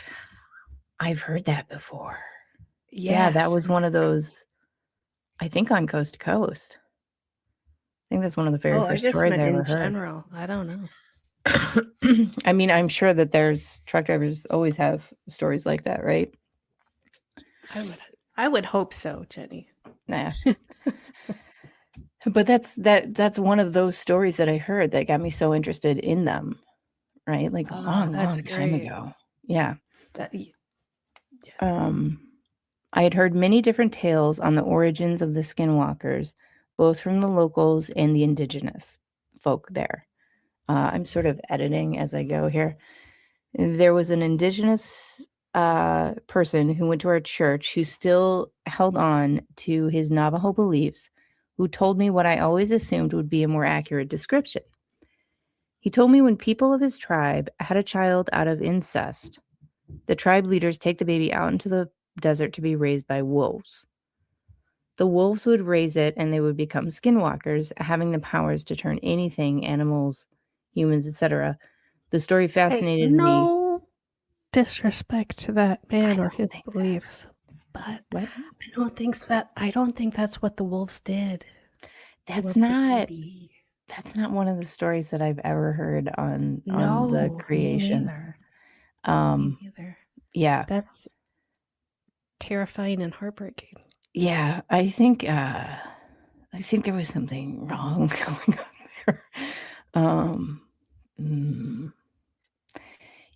I've heard that before. Yeah, that was one of those, I think, on Coast to Coast. I think that's one of the very first stories I ever heard. General. I don't know. I mean, I'm sure that there's truck drivers always have stories like that, right? I would hope so, Jenny. Nah. But that's one of those stories that I heard that got me so interested in them, right? Like a long time ago. Yeah. I had heard many different tales on the origins of the skinwalkers, both from the locals and the indigenous folk there. I'm sort of editing as I go here. There was an indigenous person who went to our church who still held on to his Navajo beliefs, who told me what I always assumed would be a more accurate description. He told me when people of his tribe had a child out of incest, the tribe leaders take the baby out into the desert to be raised by wolves. The wolves would raise it and they would become skinwalkers, having the powers to turn anything, animals, humans, etc. The story fascinated me. No disrespect to that man or his beliefs, but what? I don't think that's what the wolves did. That's not one of the stories that I've ever heard on the creation. Me neither. Yeah. That's terrifying and heartbreaking. Yeah, I think there was something wrong going on there.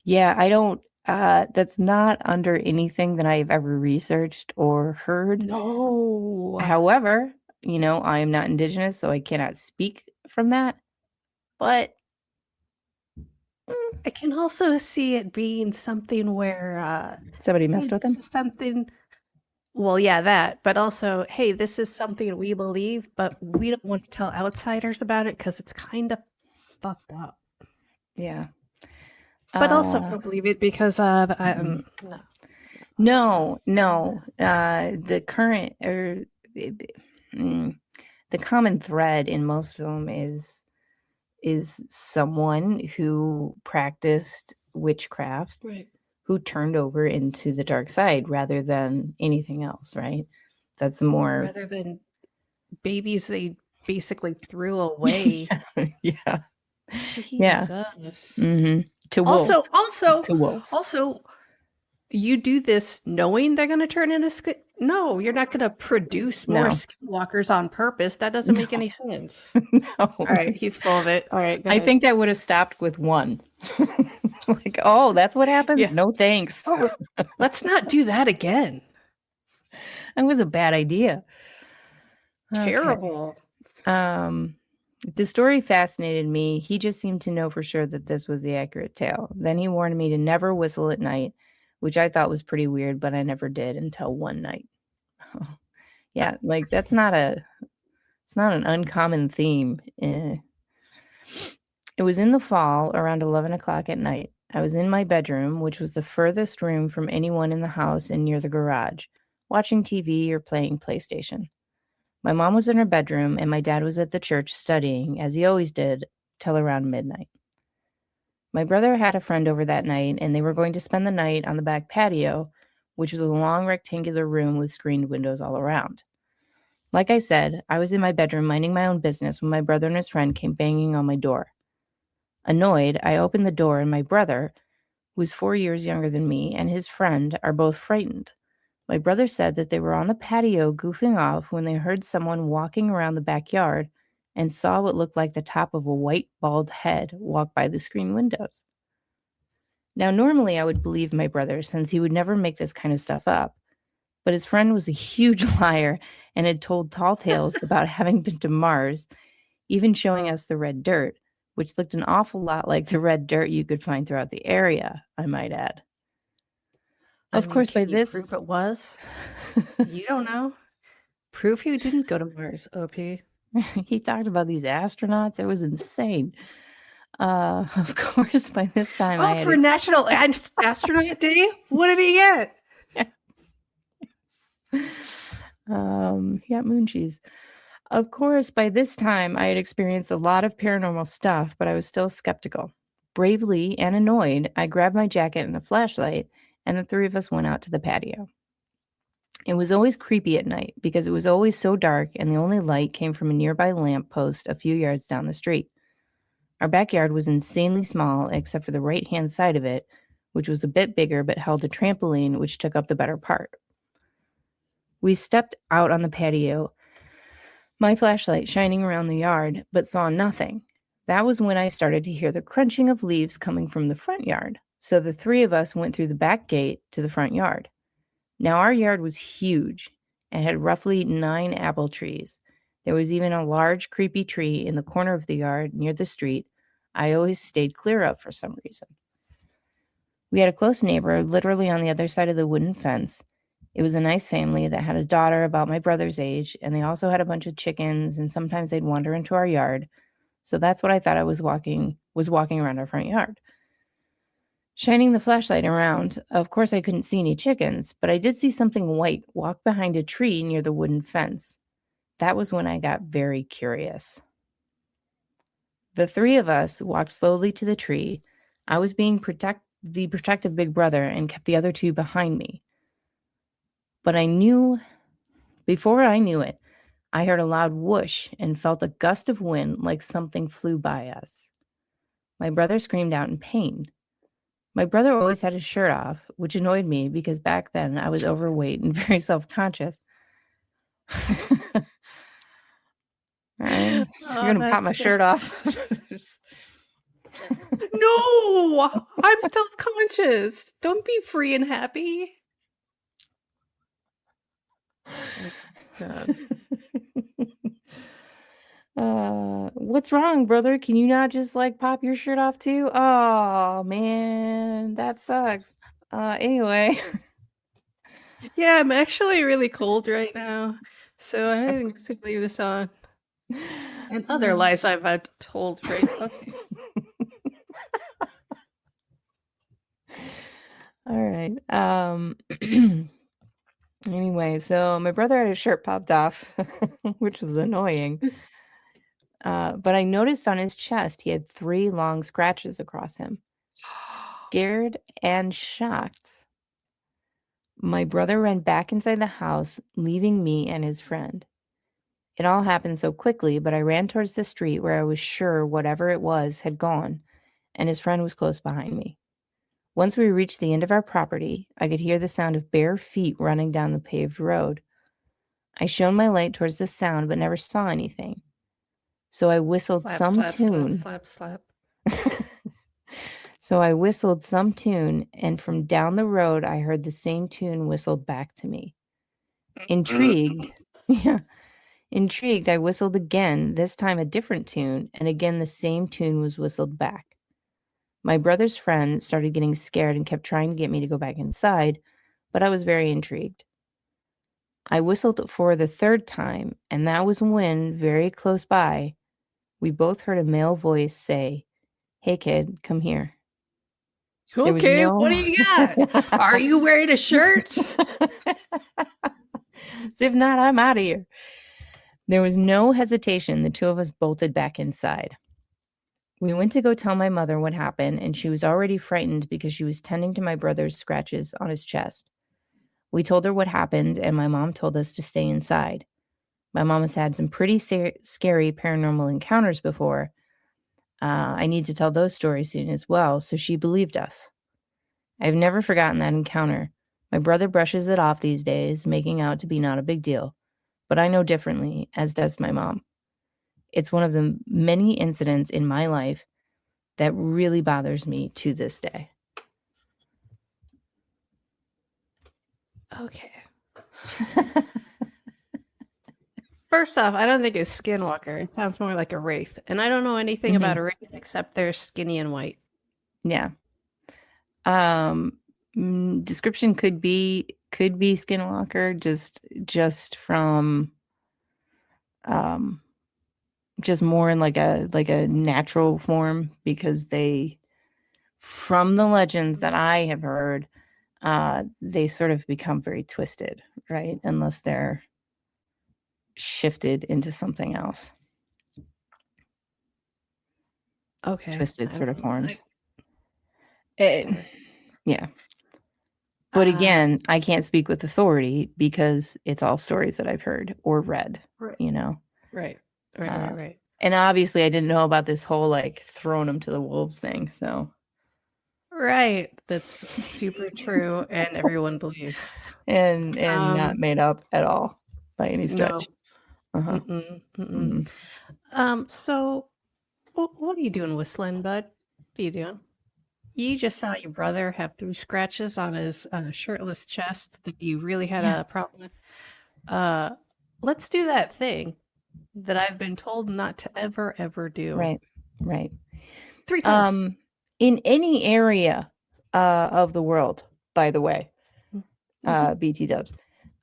Yeah, I don't that's not under anything that I've ever researched or heard. No. However, I am not indigenous, so I cannot speak from that. But I can also see it being something where somebody messed with them. Something. Well, yeah, that. But also, hey, this is something we believe, but we don't want to tell outsiders about it because it's kind of fucked up. Yeah. But also, I don't believe it because no. The current or the common thread in most of them is someone who practiced witchcraft, right, who turned over into the dark side rather than anything else, right? That's more rather than babies they basically threw away. Yeah. Jesus. Yeah. Mm-hmm. To wolves. Also, you do this knowing they're going to turn into No, you're not going to produce more skinwalkers on purpose. That doesn't make any sense. No. All right, he's full of it. All right, I think that would have stopped with one. Like, oh, that's what happens? Yeah. No, thanks. Oh, let's not do that again. That was a bad idea. Terrible. Okay. The story fascinated me. He just seemed to know for sure that this was the accurate tale. Then he warned me to never whistle at night, which I thought was pretty weird, but I never did until one night. Yeah, like it's not an uncommon theme. It was in the fall around 11 o'clock at night. I was in my bedroom, which was the furthest room from anyone in the house and near the garage, watching TV or playing PlayStation. My mom was in her bedroom, and my dad was at the church studying, as he always did, till around midnight. My brother had a friend over that night, and they were going to spend the night on the back patio, which was a long rectangular room with screened windows all around. Like I said, I was in my bedroom minding my own business when my brother and his friend came banging on my door. Annoyed, I opened the door, and my brother, who is 4 years younger than me, and his friend are both frightened. My brother said that they were on the patio goofing off when they heard someone walking around the backyard and saw what looked like the top of a white bald head walk by the screen windows. Now, normally I would believe my brother since he would never make this kind of stuff up, but his friend was a huge liar and had told tall tales about having been to Mars, even showing us the red dirt, which looked an awful lot like the red dirt you could find throughout the area, I might add. Of course, by can you this, prove it was? You don't know. Prove you didn't go to Mars, OP. he talked about these astronauts. It was insane. Of course, by this time I Oh, had for National Astronaut Day? What did he get? He got moon cheese. Of course, by this time I had experienced a lot of paranormal stuff, but I was still skeptical. Bravely and annoyed, I grabbed my jacket and a flashlight, and the three of us went out to the patio. It was always creepy at night because it was always so dark, and the only light came from a nearby lamp post a few yards down the street. Our backyard was insanely small, except for the right-hand side of it, which was a bit bigger but held a trampoline, which took up the better part. We stepped out on the patio, my flashlight shining around the yard, but saw nothing. That was when I started to hear the crunching of leaves coming from the front yard, so the three of us went through the back gate to the front yard. Now, our yard was huge and had roughly 9 apple trees. There was even a large, creepy tree in the corner of the yard near the street I always stayed clear of for some reason. We had a close neighbor literally on the other side of the wooden fence. It was a nice family that had a daughter about my brother's age, and they also had a bunch of chickens, and sometimes they'd wander into our yard. So that's what I thought I was walking around our front yard. Shining the flashlight around, of course I couldn't see any chickens, but I did see something white walk behind a tree near the wooden fence. That was when I got very curious. The three of us walked slowly to the tree. I was being the protective big brother and kept the other two behind me. But before I knew it, I heard a loud whoosh and felt a gust of wind like something flew by us. My brother screamed out in pain. My brother always had his shirt off, which annoyed me because back then I was overweight and very self-conscious. I'm just going to pop my shirt off. No, I'm self-conscious. Don't be free and happy. God. What's wrong, brother? Can you not just like pop your shirt off too? Oh man, that sucks. Anyway. Yeah, I'm actually really cold right now, so I think I'm gonna leave this on. And other lies I've told, right? Okay. All right. Anyway, so my brother had his shirt popped off, which was annoying. But I noticed on his chest he had 3 long scratches across him. Scared and shocked, my brother ran back inside the house, leaving me and his friend. It all happened so quickly, but I ran towards the street where I was sure whatever it was had gone, and his friend was close behind me. Once we reached the end of our property, I could hear the sound of bare feet running down the paved road. I shone my light towards the sound, but never saw anything. So I whistled some tune. Slap. So I whistled some tune, and from down the road, I heard the same tune whistled back to me. Intrigued, I whistled again, this time a different tune, and again the same tune was whistled back. My brother's friend started getting scared and kept trying to get me to go back inside, but I was very intrigued. I whistled for the 3rd time, and that was when, very close by, we both heard a male voice say, "Hey kid, come here." Okay, what do you got? Are you wearing a shirt? So if not, I'm out of here. There was no hesitation. The two of us bolted back inside. We went to go tell my mother what happened, and she was already frightened because she was tending to my brother's scratches on his chest. We told her what happened, and my mom told us to stay inside. My mom has had some pretty scary paranormal encounters before. I need to tell those stories soon as well, so she believed us. I've never forgotten that encounter. My brother brushes it off these days, making out to be not a big deal. But I know differently, as does my mom. It's one of the many incidents in my life that really bothers me to this day. Okay. First off, I don't think it's Skinwalker. It sounds more like a wraith. And I don't know anything about a wraith except they're skinny and white. Yeah. Description could be skinwalker, just from just more in like a natural form, because from the legends that I have heard, they sort of become very twisted, right? Unless they're shifted into something else. Okay. Twisted sort of forms. Fair. Yeah. But again, I can't speak with authority because it's all stories that I've heard or read, Right. you know? Right. And obviously I didn't know about this whole like throwing them to the wolves thing, so. Right. That's super true, and everyone believes. And not made up at all by any stretch. No. Uh-huh. So what are you doing whistling, bud? What are you doing? You just saw your brother have 3 scratches on his shirtless chest that you really had a problem with. Let's do that thing that I've been told not to ever do. Right. 3 times. In any area of the world, by the way, BT dubs,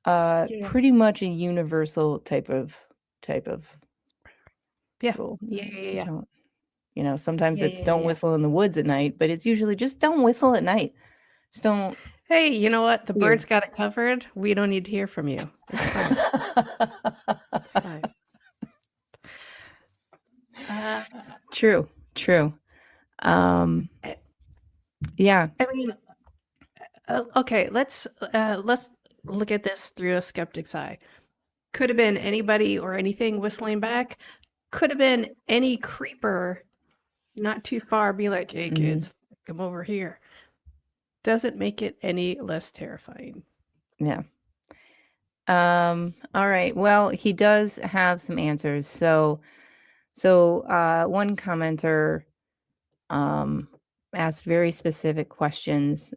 pretty much a universal type of rule. Yeah. Don't, you know, sometimes it's don't whistle in the woods at night, but it's usually just don't whistle at night. Just don't. Hey, you know what? The birds got it covered. We don't need to hear from you. It's fine. It's fine. True. Yeah. I mean, okay, let's look at this through a skeptic's eye. Could have been anybody or anything whistling back. Could have been any creeper not too far be like, hey kids, come over here. Doesn't make it any less terrifying. Yeah. All right. Well, he does have some answers. So one commenter asked very specific questions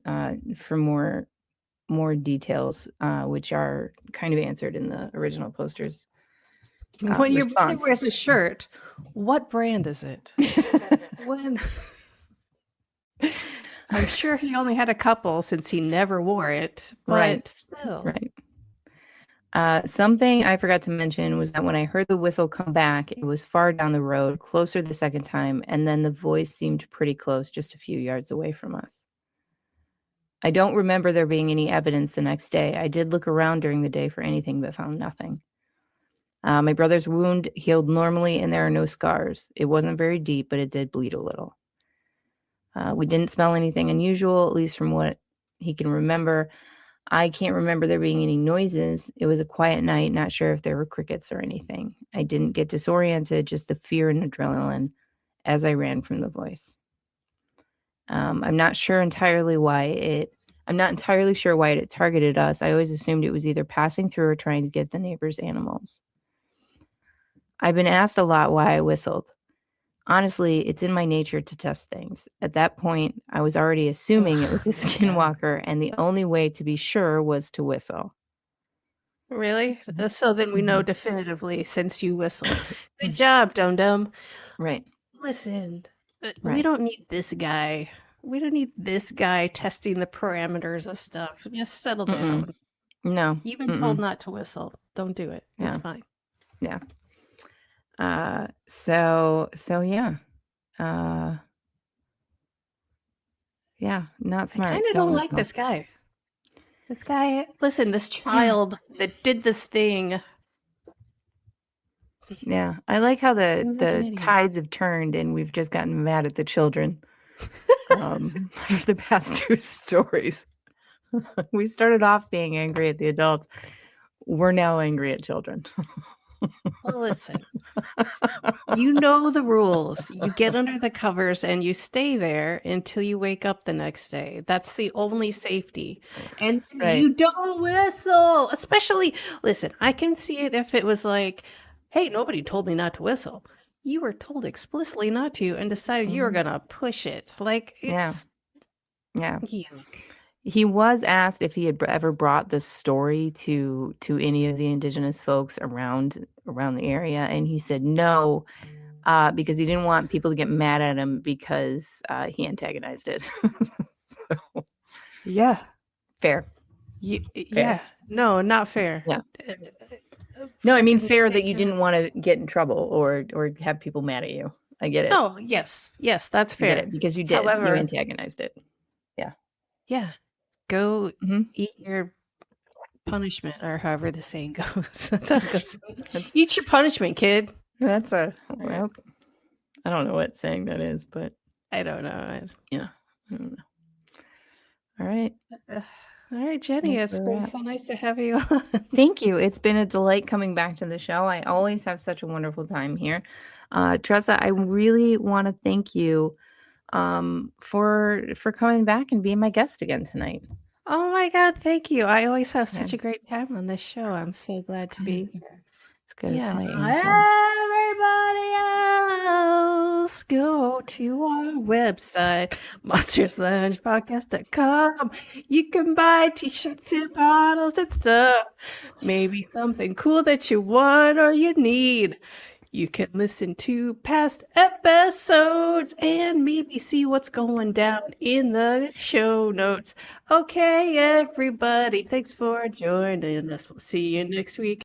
for more details, which are kind of answered in the original posters. When your brother wears a shirt, what brand is it? When I'm sure he only had a couple since he never wore it, but still. Right. Something I forgot to mention was that when I heard the whistle come back, it was far down the road, closer the second time, and then the voice seemed pretty close, just a few yards away from us. I don't remember there being any evidence the next day. I did look around during the day for anything, but found nothing. My brother's wound healed normally, and there are no scars. It wasn't very deep, but it did bleed a little. We didn't smell anything unusual, at least from what he can remember. I can't remember there being any noises. It was a quiet night, not sure if there were crickets or anything. I didn't get disoriented, just the fear and adrenaline as I ran from the voice. I'm not entirely sure why it targeted us. I always assumed it was either passing through or trying to get the neighbors' animals. I've been asked a lot why I whistled. Honestly, it's in my nature to test things. At that point, I was already assuming it was a skinwalker, and the only way to be sure was to whistle. Really? So then we know definitively since you whistled. Good job, dum-dum. Right. Listen, we don't need this guy. We don't need this guy testing the parameters of stuff. Just settle down. No. You've been told not to whistle. Don't do it. It's fine. Yeah. So yeah. Yeah, not smart. I kind of don't like this guy. This guy, listen, this child that did this thing. Yeah, I like how the tides have turned and we've just gotten mad at the children for the past 2 stories. We started off being angry at the adults. We're now angry at children. Well, listen, you know the rules. You get under the covers and you stay there until you wake up the next day. That's the only safety. And you don't whistle. Especially, listen, I can see it if it was like, hey, nobody told me not to whistle. You were told explicitly not to and decided you were going to push it. Like, it's... Yeah. Yuck. He was asked if he had ever brought this story to any of the indigenous folks around the area, and he said no, because he didn't want people to get mad at him because he antagonized it. Yeah. Fair. Yeah. No, not fair. Yeah. No, I mean Fucking fair that take you care didn't of- want to get in trouble or have people mad at you. I get it. No, yes, that's I get fair. it because you did. You However, antagonized it. yeah, go Mhm. eat your punishment, or however the saying goes. That's how it goes. That's Eat your punishment, kid. that's a Right. well, I don't know what saying that is, but I don't know. yeah, I don't know. All right. All right, Jenny, That's it's a been wrap. so nice to have you on. Thank you. It's been a delight coming back to the show. I always have such a wonderful time here. Tressa, I really want to thank you for coming back and being my guest again tonight. Oh my God, thank you. I always have Yeah. such a great time on this show. I'm so glad to be here. It's good. Yeah, Tonight. everybody else, go to our website, monstersloungepodcast.com. You can buy t-shirts and bottles and stuff. Maybe something cool that you want or you need. You can listen to past episodes and maybe see what's going down in the show notes. Okay, everybody, thanks for joining us. We'll see you next week.